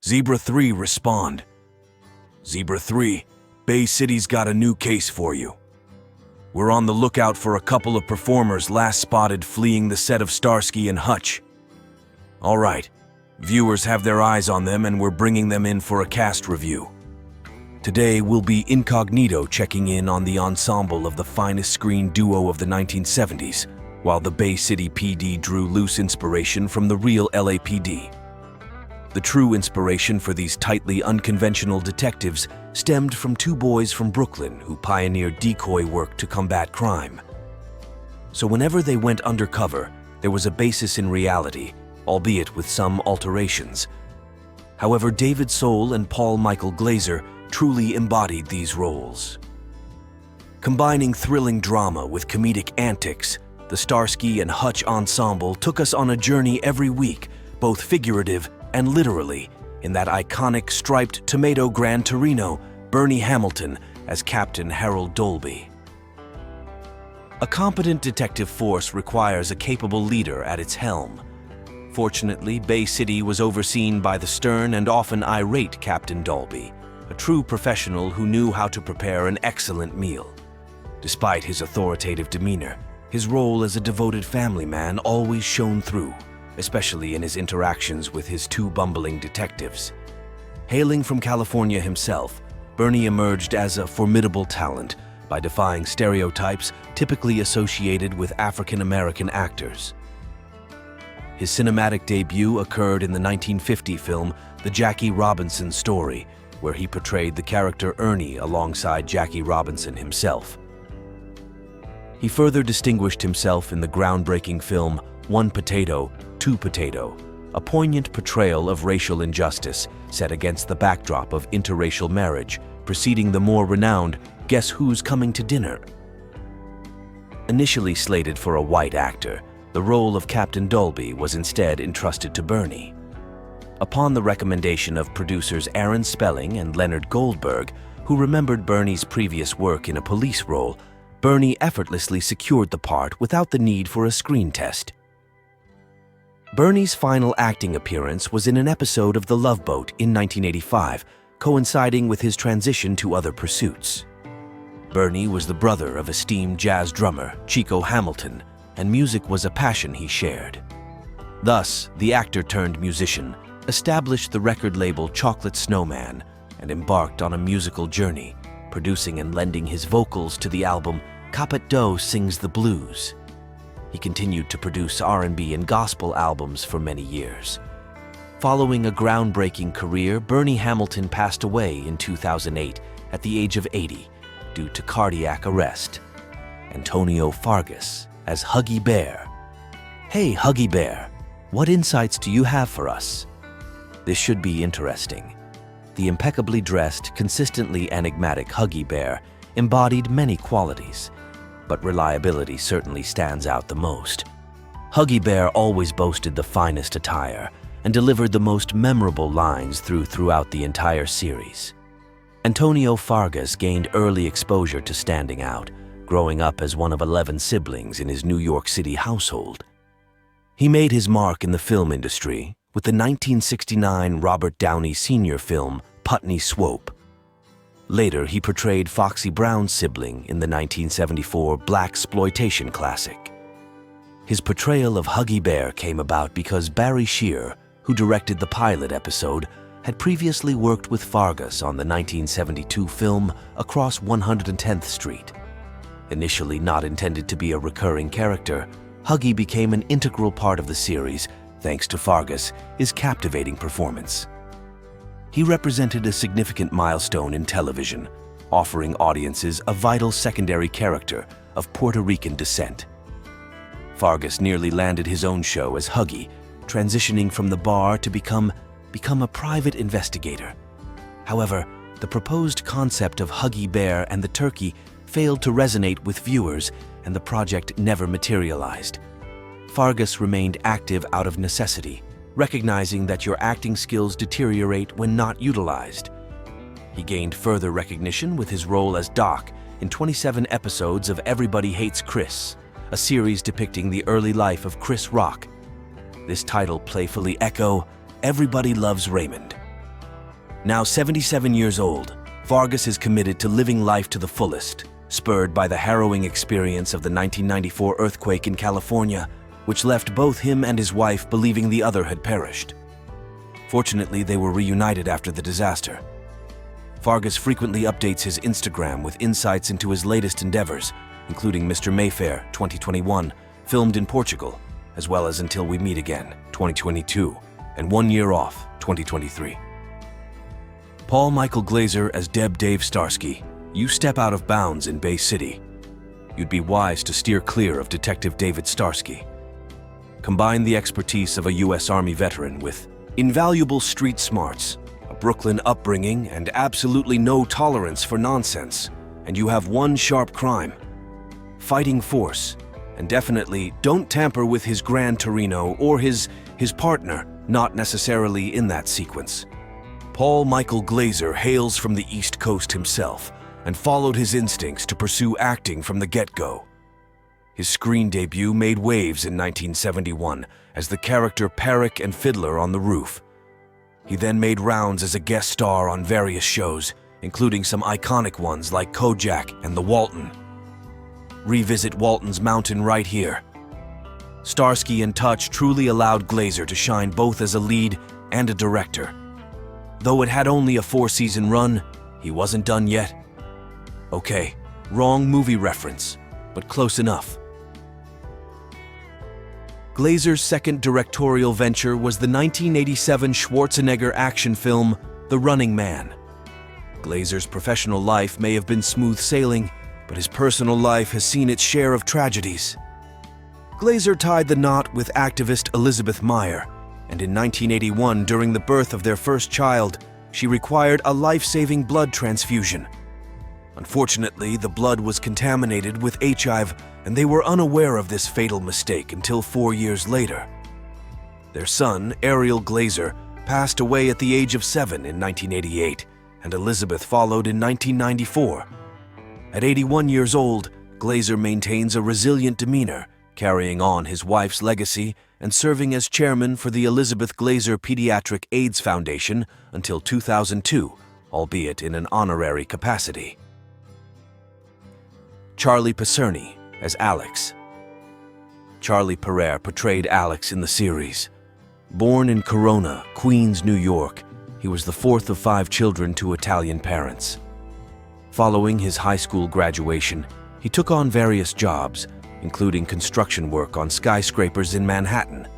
Zebra 3, respond. Zebra 3, Bay City's got a new case for you. We're on the lookout for a couple of performers last spotted fleeing the set of Starsky and Hutch. All right, viewers have their eyes on them and we're bringing them in for a cast review. Today we'll be incognito checking in on the ensemble of the finest screen duo of the 1970s, while the Bay City PD drew loose inspiration from the real LAPD. The true inspiration for these tightly unconventional detectives stemmed from two boys from Brooklyn who pioneered decoy work to combat crime. So whenever they went undercover, there was a basis in reality, albeit with some alterations. However, David Soul and Paul Michael Glaser truly embodied these roles. Combining thrilling drama with comedic antics, the Starsky and Hutch ensemble took us on a journey every week, both figurative and literally, in that iconic striped tomato Gran Torino, Bernie Hamilton as Captain Harold Dolby. A competent detective force requires a capable leader at its helm. Fortunately, Bay City was overseen by the stern and often irate Captain Dolby, a true professional who knew how to prepare an excellent meal. Despite his authoritative demeanor, his role as a devoted family man always shone through, especially in his interactions with his two bumbling detectives. Hailing from California himself, Bernie emerged as a formidable talent by defying stereotypes typically associated with African-American actors. His cinematic debut occurred in the 1950 film The Jackie Robinson Story, where he portrayed the character Ernie alongside Jackie Robinson himself. He further distinguished himself in the groundbreaking film One Potato, Two Potato, a poignant portrayal of racial injustice set against the backdrop of interracial marriage, preceding the more renowned Guess Who's Coming to Dinner? Initially slated for a white actor, the role of Captain Dolby was instead entrusted to Bernie. Upon the recommendation of producers Aaron Spelling and Leonard Goldberg, who remembered Bernie's previous work in a police role, Bernie effortlessly secured the part without the need for a screen test. Bernie's final acting appearance was in an episode of The Love Boat in 1985, coinciding with his transition to other pursuits. Bernie was the brother of esteemed jazz drummer Chico Hamilton, and music was a passion he shared. Thus, the actor-turned-musician established the record label Chocolate Snowman and embarked on a musical journey, producing and lending his vocals to the album Capet Doe Sings the Blues. He continued to produce R&B and gospel albums for many years. Following a groundbreaking career, Bernie Hamilton passed away in 2008 at the age of 80 due to cardiac arrest. Antonio Fargas as Huggy Bear. Hey, Huggy Bear, what insights do you have for us? This should be interesting. The impeccably dressed, consistently enigmatic Huggy Bear embodied many qualities, but reliability certainly stands out the most. Huggy Bear always boasted the finest attire and delivered the most memorable lines throughout the entire series. Antonio Fargas gained early exposure to standing out, growing up as one of 11 siblings in his New York City household. He made his mark in the film industry with the 1969 Robert Downey Sr. film Putney Swope. Later, he portrayed Foxy Brown's sibling in the 1974 blaxploitation classic. His portrayal of Huggy Bear came about because Barry Shear, who directed the pilot episode, had previously worked with Fargas on the 1972 film Across 110th Street. Initially not intended to be a recurring character, Huggy became an integral part of the series thanks to Fargas' captivating performance. He represented a significant milestone in television, offering audiences a vital secondary character of Puerto Rican descent. Fargas nearly landed his own show as Huggy, transitioning from the bar to become a private investigator. However, the proposed concept of Huggy Bear and the turkey failed to resonate with viewers, and the project never materialized. Fargas remained active out of necessity, recognizing that your acting skills deteriorate when not utilized. He gained further recognition with his role as Doc in 27 episodes of Everybody Hates Chris, a series depicting the early life of Chris Rock. This title playfully echoes Everybody Loves Raymond. Now 77 years old, Vargas is committed to living life to the fullest, spurred by the harrowing experience of the 1994 earthquake in California, which left both him and his wife believing the other had perished. Fortunately, they were reunited after the disaster. Vargas frequently updates his Instagram with insights into his latest endeavors, including Mr. Mayfair 2021, filmed in Portugal, as well as Until We Meet Again 2022, and 1 Year Off 2023. Paul Michael Glaser as Dave Starsky. You step out of bounds in Bay City. You'd be wise to steer clear of Detective David Starsky. Combine the expertise of a U.S. Army veteran with invaluable street smarts, a Brooklyn upbringing, and absolutely no tolerance for nonsense, and you have one sharp crime: fighting force. And definitely don't tamper with his Gran Torino or his partner, not necessarily in that sequence. Paul Michael Glaser hails from the East Coast himself and followed his instincts to pursue acting from the get-go. His screen debut made waves in 1971 as the character Peric and Fiddler on the Roof. He then made rounds as a guest star on various shows, including some iconic ones like Kojak and The Walton. Revisit Walton's Mountain right here. Starsky and Hutch truly allowed Glaser to shine both as a lead and a director. Though it had only a 4-season run, he wasn't done yet. Okay, wrong movie reference, but close enough. Glaser's second directorial venture was the 1987 Schwarzenegger action film, The Running Man. Glaser's professional life may have been smooth sailing, but his personal life has seen its share of tragedies. Glaser tied the knot with activist Elizabeth Meyer, and in 1981, during the birth of their first child, she required a life-saving blood transfusion. Unfortunately, the blood was contaminated with HIV, and they were unaware of this fatal mistake until 4 years later. Their son, Ariel Glaser, passed away at the age of 7 in 1988, and Elizabeth followed in 1994. At 81 years old, Glaser maintains a resilient demeanor, carrying on his wife's legacy and serving as chairman for the Elizabeth Glaser Pediatric AIDS Foundation until 2002, albeit in an honorary capacity. Charlie Picerni as Alex. Charlie Pereira portrayed Alex in the series. Born in Corona, Queens, New York, he was the fourth of 5 children to Italian parents. Following his high school graduation, he took on various jobs, including construction work on skyscrapers in Manhattan.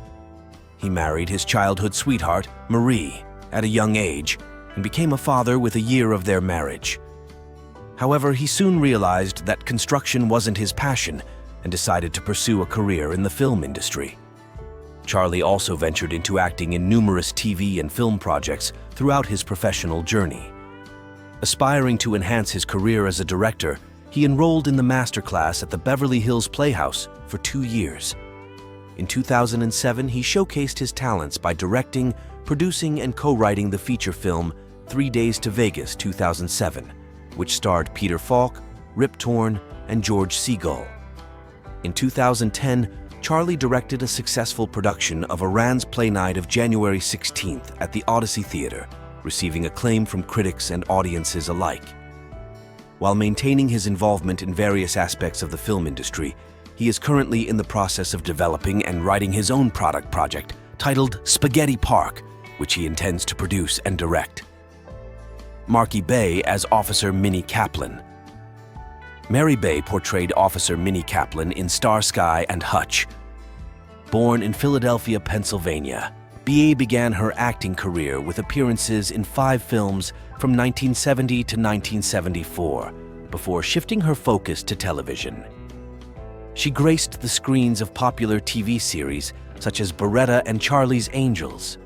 He married his childhood sweetheart, Marie, at a young age, and became a father with a year of their marriage. However, he soon realized that construction wasn't his passion and decided to pursue a career in the film industry. Charlie also ventured into acting in numerous TV and film projects throughout his professional journey. Aspiring to enhance his career as a director, he enrolled in the masterclass at the Beverly Hills Playhouse for 2 years. In 2007, he showcased his talents by directing, producing, and co-writing the feature film 3 Days to Vegas 2007, which starred Peter Falk, Rip Torn, and George Segal. In 2010, Charlie directed a successful production of Iran's Play Night of January 16th at the Odyssey Theater, receiving acclaim from critics and audiences alike. While maintaining his involvement in various aspects of the film industry, he is currently in the process of developing and writing his own product project titled Spaghetti Park, which he intends to produce and direct. Marky Bay as Officer Minnie Kaplan. Mary Bay portrayed Officer Minnie Kaplan in Starsky and Hutch. Born in Philadelphia, Pennsylvania, B.A. began her acting career with appearances in 5 films from 1970 to 1974, before shifting her focus to television. She graced the screens of popular TV series such as Beretta and Charlie's Angels.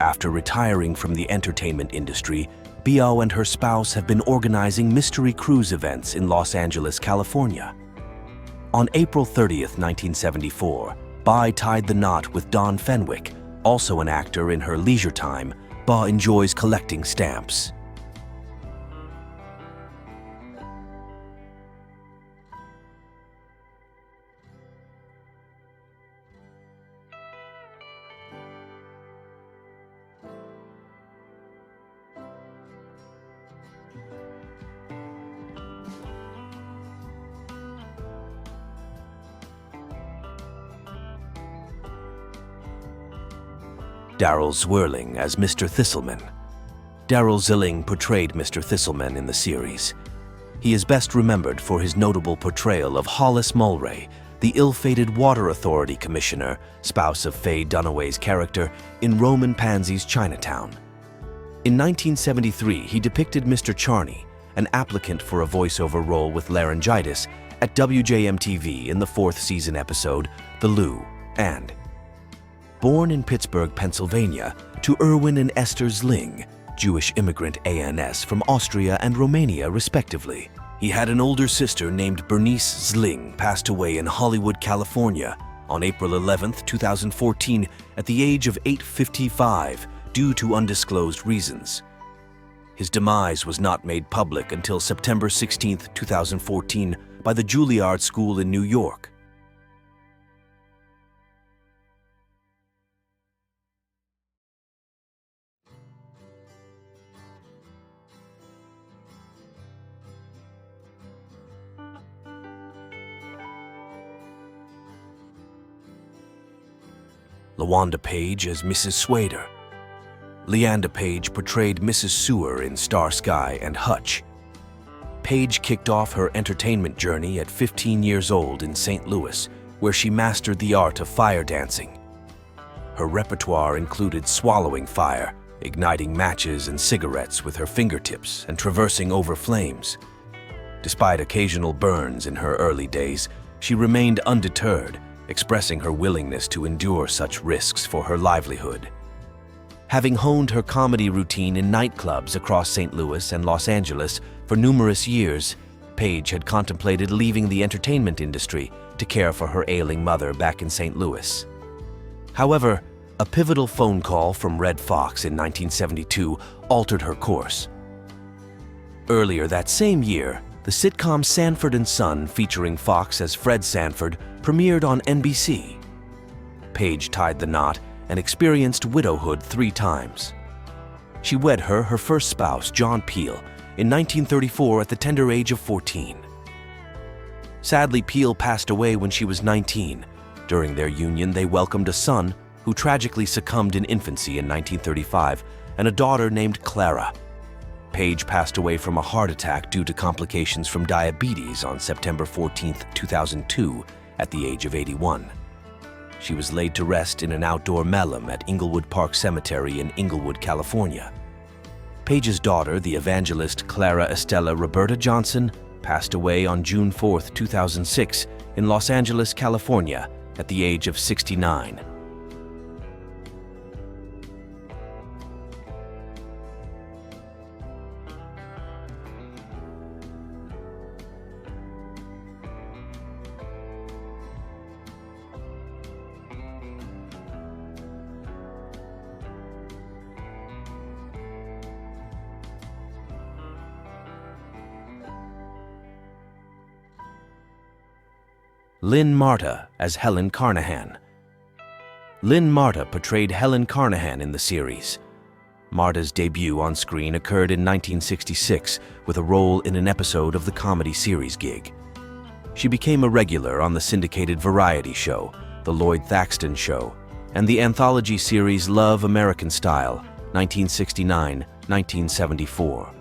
After retiring from the entertainment industry, B.O. and her spouse have been organizing mystery cruise events in Los Angeles, California. On April 30th, 1974, Bai tied the knot with Don Fenwick, also an actor in her leisure time. Ba enjoys collecting stamps. Darryl Zwirling as Mr. Thistleman. Darryl Zwirling portrayed Mr. Thistleman in the series. He is best remembered for his notable portrayal of Hollis Mulray, the ill-fated Water Authority Commissioner, spouse of Faye Dunaway's character, in Roman Pansy's Chinatown. In 1973, he depicted Mr. Charney, an applicant for a voiceover role with laryngitis, at WJM-TV in the 4th season episode, The Lou and. Born in Pittsburgh, Pennsylvania, to Erwin and Esther Zling, Jewish immigrant ANS from Austria and Romania, respectively. He had an older sister named Bernice Zling, passed away in Hollywood, California, on April 11, 2014, at the age of 855, due to undisclosed reasons. His demise was not made public until September 16, 2014, by the Juilliard School in New York. LaWanda Page as Mrs. Swader. Leanda Page portrayed Mrs. Seward in Starsky and Hutch. Page kicked off her entertainment journey at 15 years old in St. Louis, where she mastered the art of fire dancing. Her repertoire included swallowing fire, igniting matches and cigarettes with her fingertips, and traversing over flames. Despite occasional burns in her early days, she remained undeterred, expressing her willingness to endure such risks for her livelihood. Having honed her comedy routine in nightclubs across St. Louis and Los Angeles for numerous years, Page had contemplated leaving the entertainment industry to care for her ailing mother back in St. Louis. However, a pivotal phone call from Red Fox in 1972 altered her course. Earlier that same year, the sitcom Sanford and Son, featuring Fox as Fred Sanford, premiered on NBC. Page tied the knot and experienced widowhood 3 times. She wed her first spouse, John Peel, in 1934 at the tender age of 14. Sadly, Peel passed away when she was 19. During their union, they welcomed a son who tragically succumbed in infancy in 1935, and a daughter named Clara. Page passed away from a heart attack due to complications from diabetes on September 14, 2002, at the age of 81. She was laid to rest in an outdoor mausoleum at Inglewood Park Cemetery in Inglewood, California. Page's daughter, the evangelist Clara Estella Roberta Johnson, passed away on June 4, 2006, in Los Angeles, California, at the age of 69. Lynn Marta as Helen Carnahan. Lynn Marta portrayed Helen Carnahan in the series. Marta's debut on screen occurred in 1966 with a role in an episode of the comedy series Gig. She became a regular on the syndicated variety show, The Lloyd Thaxton Show, and the anthology series Love American Style, 1969-1974.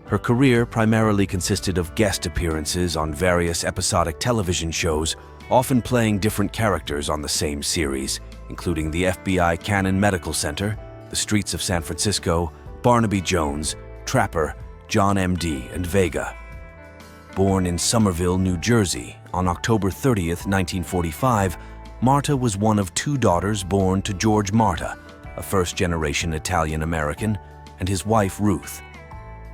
Her career primarily consisted of guest appearances on various episodic television shows, often playing different characters on the same series, including the FBI Cannon Medical Center, The Streets of San Francisco, Barnaby Jones, Trapper, John M.D., and Vega. Born in Somerville, New Jersey, on October 30, 1945, Marta was one of 2 daughters born to George Marta, a first-generation Italian-American, and his wife Ruth.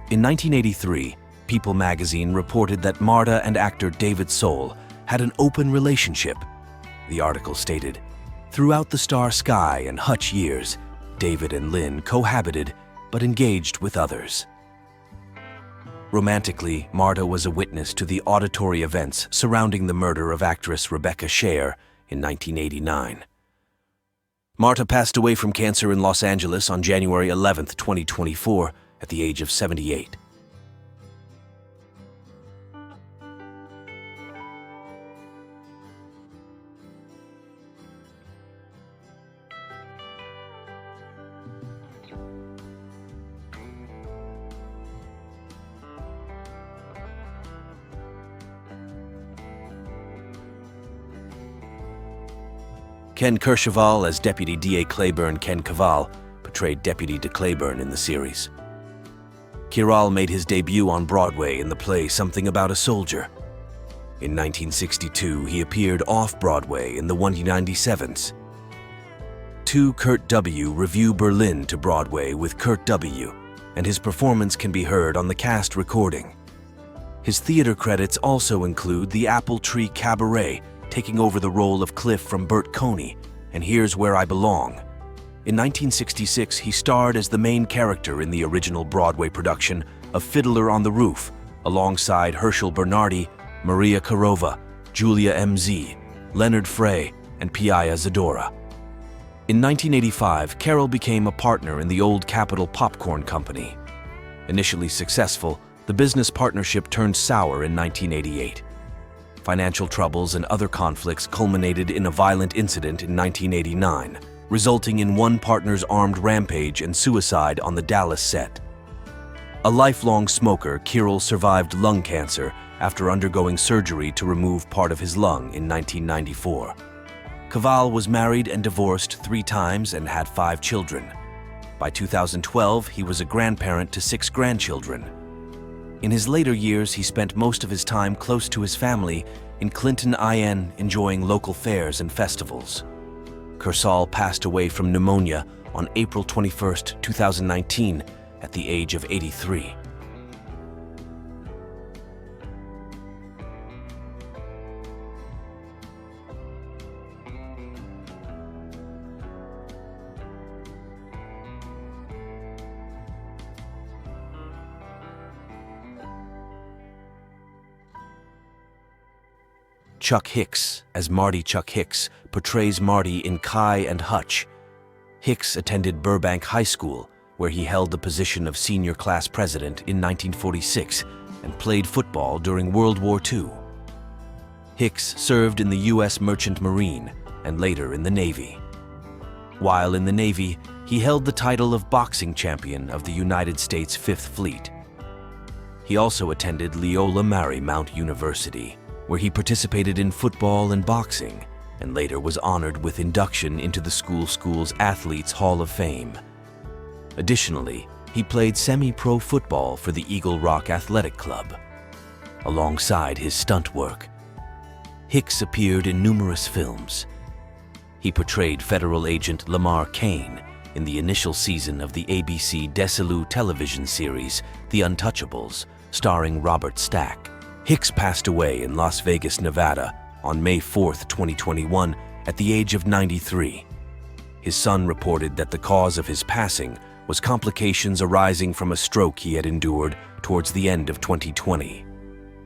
In 1983, People magazine reported that Marta and actor David Soul had an open relationship. The article stated, "Throughout the Starsky and Hutch years, David and Lynn cohabited but engaged with others." Romantically, Marta was a witness to the auditory events surrounding the murder of actress Rebecca Scher in 1989. Marta passed away from cancer in Los Angeles on January 11, 2024, at the age of 78. Ken Kercheval as Deputy D.A. Claiborne. Ken Caval portrayed Deputy de Claiborne in the series. Chiral made his debut on Broadway in the play Something About a Soldier. In 1962, he appeared off-Broadway in the 197s. Kurt W. review Berlin to Broadway with Kurt W., and his performance can be heard on the cast recording. His theater credits also include The Apple Tree Cabaret, taking over the role of Cliff from Bert Coney, and Here's Where I Belong. In 1966, he starred as the main character in the original Broadway production of Fiddler on the Roof, alongside Herschel Bernardi, Maria Karova, Julia M.Z., Leonard Frey, and Piaya Zadora. In 1985, Carroll became a partner in the Old Capitol Popcorn Company. Initially successful, the business partnership turned sour in 1988. Financial troubles and other conflicts culminated in a violent incident in 1989, resulting in one partner's armed rampage and suicide on the Dallas set. A lifelong smoker, Carroll survived lung cancer after undergoing surgery to remove part of his lung in 1994. Caval was married and divorced 3 times and had 5 children. By 2012, he was a grandparent to 6 grandchildren. In his later years, he spent most of his time close to his family in Clinton, IN, enjoying local fairs and festivals. Kersal passed away from pneumonia on April 21, 2019, at the age of 83. Chuck Hicks, as Marty Chuck Hicks, portrays Marty in Kai and Hutch. Hicks attended Burbank High School, where he held the position of senior class president in 1946 and played football during World War II. Hicks served in the U.S. Merchant Marine and later in the Navy. While in the Navy, he held the title of boxing champion of the United States Fifth Fleet. He also attended Loyola Marymount University, where he participated in football and boxing, and later was honored with induction into the school's Athletes Hall of Fame. Additionally, he played semi-pro football for the Eagle Rock Athletic Club. Alongside his stunt work, Hicks appeared in numerous films. He portrayed federal agent Lamar Kane in the initial season of the ABC Desilu television series The Untouchables, starring Robert Stack. Hicks passed away in Las Vegas, Nevada on May 4, 2021, at the age of 93. His son reported that the cause of his passing was complications arising from a stroke he had endured towards the end of 2020.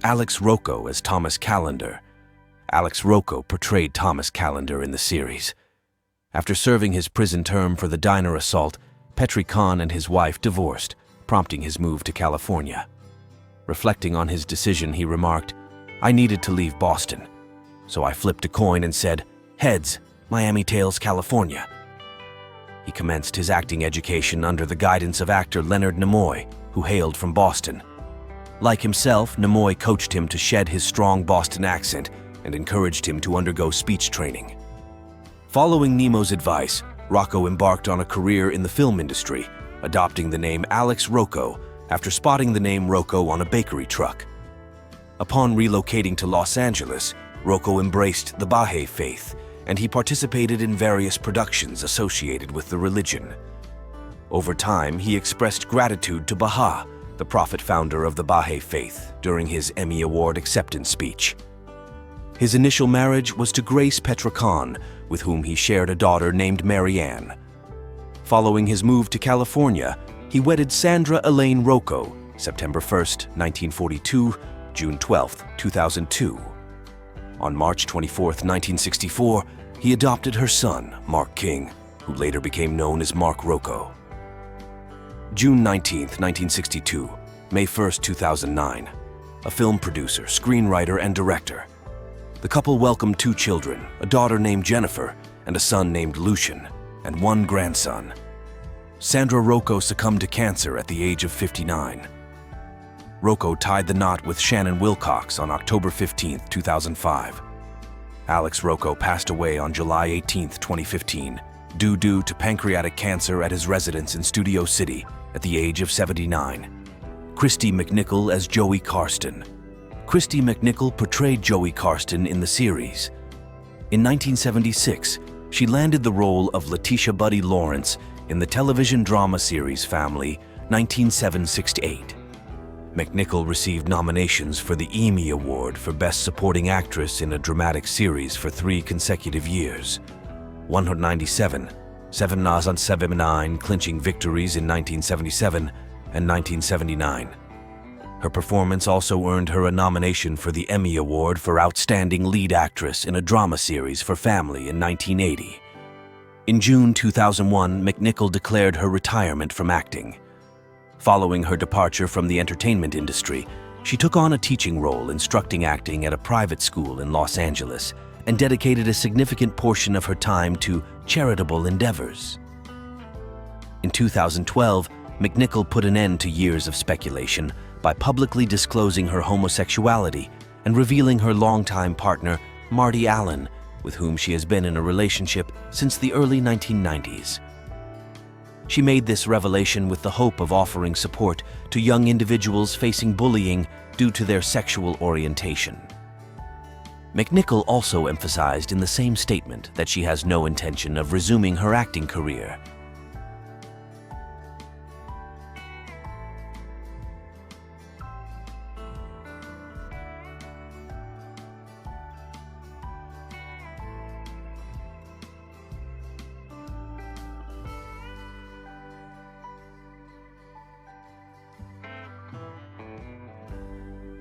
Alex Rocco as Thomas Callender. Alex Rocco portrayed Thomas Callender in the series. After serving his prison term for the diner assault, Petri Khan and his wife divorced, prompting his move to California. Reflecting on his decision, he remarked, "I needed to leave Boston. So I flipped a coin and said, 'Heads, Miami Tales, California.'" He commenced his acting education under the guidance of actor Leonard Nimoy, who hailed from Boston. Like himself, Nimoy coached him to shed his strong Boston accent and encouraged him to undergo speech training. Following Nemo's advice, Rocco embarked on a career in the film industry, adopting the name Alex Rocco after spotting the name Rocco on a bakery truck. Upon relocating to Los Angeles, Rocco embraced the Baha'i faith, and he participated in various productions associated with the religion. Over time, he expressed gratitude to Baha, the prophet founder of the Baha'i faith, during his Emmy Award acceptance speech. His initial marriage was to Grace Petra Khan, with whom he shared a daughter named Marianne. Following his move to California, he wedded Sandra Elaine Rocco, September 1, 1942, June 12, 2002. On March 24, 1964, he adopted her son, Mark King, who later became known as Mark Rocco. June 19, 1962, May 1, 2009. A film producer, screenwriter, and director. The couple welcomed 2 children, a daughter named Jennifer and a son named Lucian, and 1 grandson. Sandra Rocco succumbed to cancer at the age of 59. Rocco tied the knot with Shannon Wilcox on October 15, 2005. Alex Rocco passed away on July 18, 2015, due to pancreatic cancer at his residence in Studio City at the age of 79. Christy McNichol as Joey Carston. Christy McNichol portrayed Joey Carston in the series. In 1976, she landed the role of Letitia Buddy Lawrence in the television drama series Family, 1968. McNichol received nominations for the Emmy Award for Best Supporting Actress in a Dramatic Series for 3 consecutive years. 197, 779 clinching victories in 1977 and 1979. Her performance also earned her a nomination for the Emmy Award for Outstanding Lead Actress in a Drama Series for Family in 1980. In June 2001, McNichol declared her retirement from acting. Following her departure from the entertainment industry, she took on a teaching role instructing acting at a private school in Los Angeles and dedicated a significant portion of her time to charitable endeavors. In 2012, McNichol put an end to years of speculation by publicly disclosing her homosexuality and revealing her longtime partner, Marty Allen, with whom she has been in a relationship since the early 1990s. She made this revelation with the hope of offering support to young individuals facing bullying due to their sexual orientation. McNichol also emphasized in the same statement that she has no intention of resuming her acting career.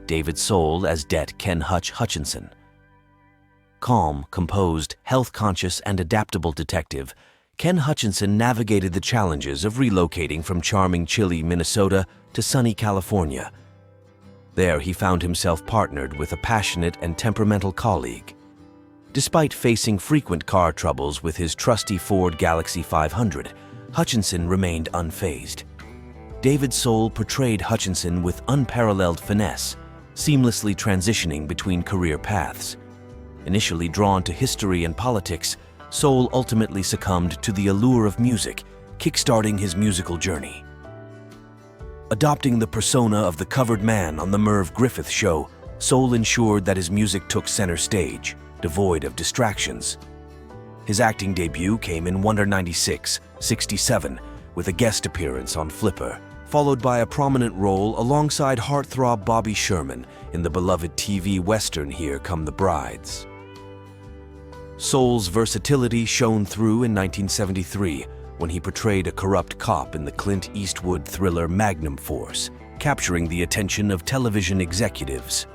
David Soul as Det Ken Hutch Hutchinson. Calm, composed, health-conscious, and adaptable detective, Ken Hutchinson navigated the challenges of relocating from charming chilly Minnesota to sunny California. There, he found himself partnered with a passionate and temperamental colleague. Despite facing frequent car troubles with his trusty Ford Galaxie 500, Hutchinson remained unfazed. David Soul portrayed Hutchinson with unparalleled finesse, seamlessly transitioning between career paths. Initially drawn to history and politics, Soul ultimately succumbed to the allure of music, kickstarting his musical journey. Adopting the persona of the covered man on the Merv Griffith Show, Soul ensured that his music took center stage, devoid of distractions. His acting debut came in Wonder 96-67 with a guest appearance on Flipper, followed by a prominent role alongside heartthrob Bobby Sherman in the beloved TV Western Here Come the Brides. Soul's versatility shone through in 1973 when he portrayed a corrupt cop in the Clint Eastwood thriller Magnum Force, capturing the attention of television executives.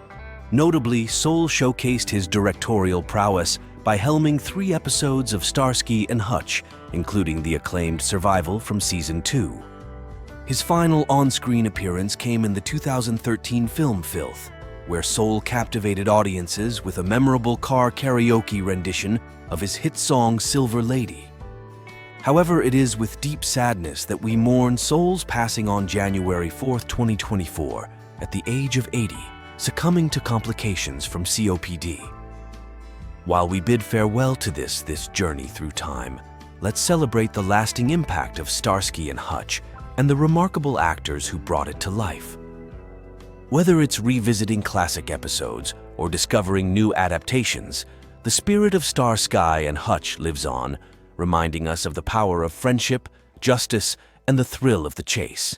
Notably, Soul showcased his directorial prowess by helming 3 episodes of Starsky and Hutch, including the acclaimed Survival from Season 2. His final on-screen appearance came in the 2013 film Filth, where Soul captivated audiences with a memorable car karaoke rendition of his hit song Silver Lady. However, it is with deep sadness that we mourn Soul's passing on January 4, 2024, at the age of 80, succumbing to complications from COPD. While we bid farewell to this journey through time, let's celebrate the lasting impact of Starsky and Hutch and the remarkable actors who brought it to life. Whether it's revisiting classic episodes or discovering new adaptations, the spirit of Starsky and Hutch lives on, reminding us of the power of friendship, justice, and the thrill of the chase.